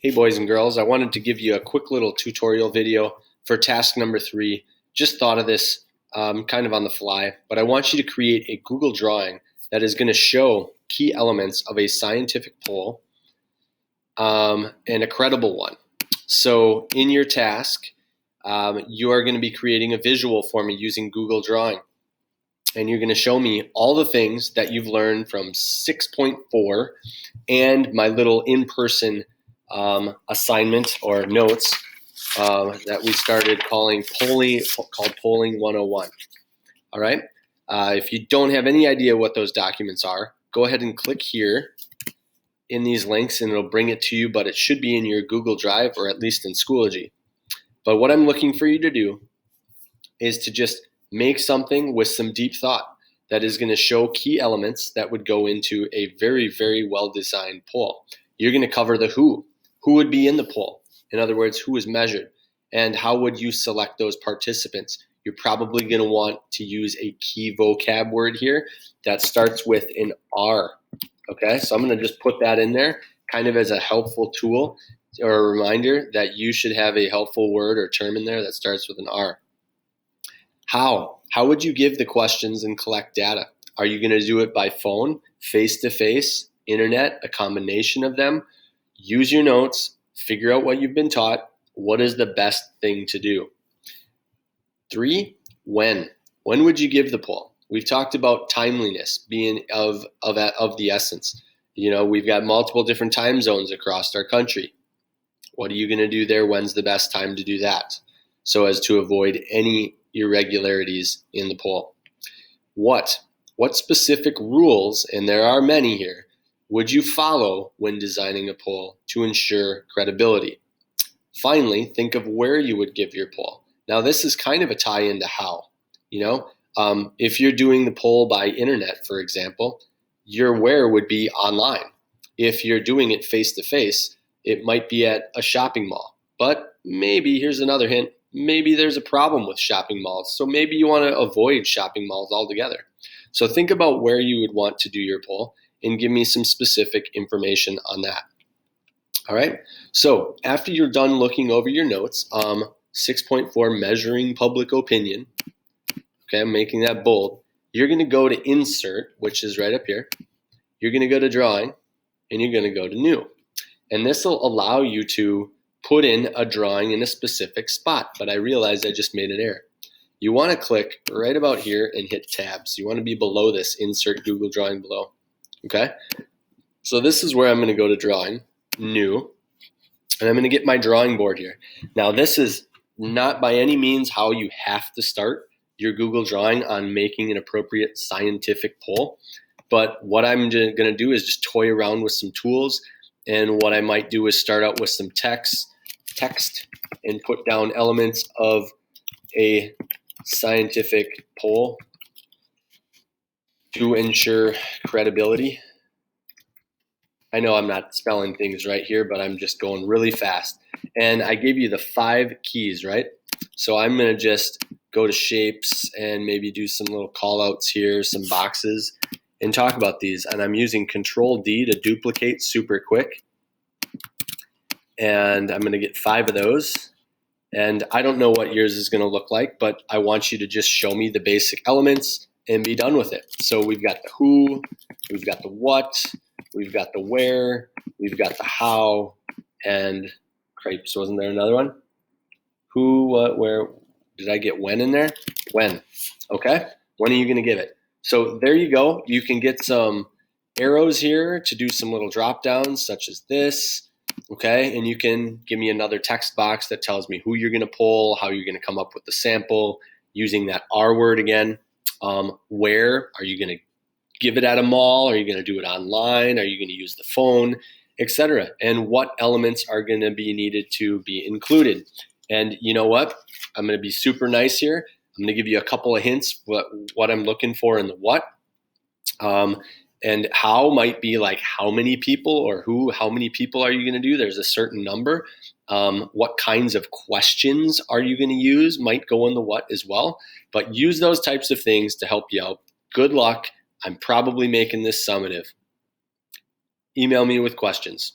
Hey boys and girls, I wanted to give you a quick little tutorial video for task number 3. Just thought of this kind of on the fly, but I want you to create a Google drawing that is going to show key elements of a scientific poll and a credible one. So in your task, you are going to be creating a visual for me using Google Drawing. And you're going to show me all the things that you've learned from 6.4 and my little in-person assignment or notes that we started called Polling 101. All right. If you don't have any idea what those documents are, go ahead and click here in these links and it'll bring it to you, but it should be in your Google Drive or at least in Schoology. But what I'm looking for you to do is to just make something with some deep thought that is going to show key elements that would go into a very, very well-designed poll. You're going to cover the who would be in the poll. In other words, who is measured, and how would you select those participants. You're probably going to want to use a key vocab word here that starts with an R. Okay, so I'm going to just put that in there kind of as a helpful tool or a reminder that you should have a helpful word or term in there that starts with an R. How would you give the questions and collect data? Are you going to do it by phone, face-to-face, internet, a combination of them? Use your notes, figure out what you've been taught. What is the best thing to do? 3, when? When would you give the poll? We've talked about timeliness being of the essence. You know, we've got multiple different time zones across our country. What are you going to do there? When's the best time to do that? So as to avoid any irregularities in the poll. What specific rules, and there are many here, would you follow when designing a poll to ensure credibility? Finally, think of where you would give your poll. Now, this is kind of a tie into how. You know, if you're doing the poll by internet, for example, your where would be online. If you're doing it face-to-face, it might be at a shopping mall. But maybe, here's another hint, maybe there's a problem with shopping malls. So maybe you want to avoid shopping malls altogether. So think about where you would want to do your poll and give me some specific information on that. All right. So after you're done looking over your notes, 6.4 measuring public opinion. Okay, I'm making that bold. You're going to go to insert, which is right up here. You're going to go to drawing and you're going to go to new. And this will allow you to put in a drawing in a specific spot, but I realized I just made an error. You want to click right about here and hit tabs. You want to be below this, insert Google Drawing below. Okay, so this is where I'm going to go to drawing, new, and I'm going to get my drawing board here. Now this is not by any means how you have to start your Google Drawing on making an appropriate scientific poll, but what I'm going to do is just toy around with some tools. And what I might do is start out with some text and put down elements of a scientific poll to ensure credibility. I know I'm not spelling things right here, but I'm just going really fast. And I gave you the 5 keys, right? So I'm going to just go to shapes and maybe do some little call outs here, some boxes, and talk about these. And I'm using Control D to duplicate super quick. And I'm going to get 5 of those. And I don't know what yours is going to look like, but I want you to just show me the basic elements and be done with it. So we've got the who, we've got the what, we've got the where, we've got the how, and crepes. Wasn't there another one? Who, what, where? Did I get when in there? When. Okay. When are you going to give it? So there you go. You can get some arrows here to do some little drop downs such as this. Okay, and you can give me another text box that tells me who you're going to poll, how you're going to come up with the sample, using that R word again. Where are you going to give it at a mall? Are you going to do it online? Are you going to use the phone, etc.? And what elements are going to be needed to be included? And you know what? I'm going to be super nice here. I'm going to give you a couple of hints what I'm looking for in the what. And how might be like how many people or how many people are you going to do? There's a certain number. What kinds of questions are you going to use might go in the what as well. But use those types of things to help you out. Good luck. I'm probably making this summative. Email me with questions.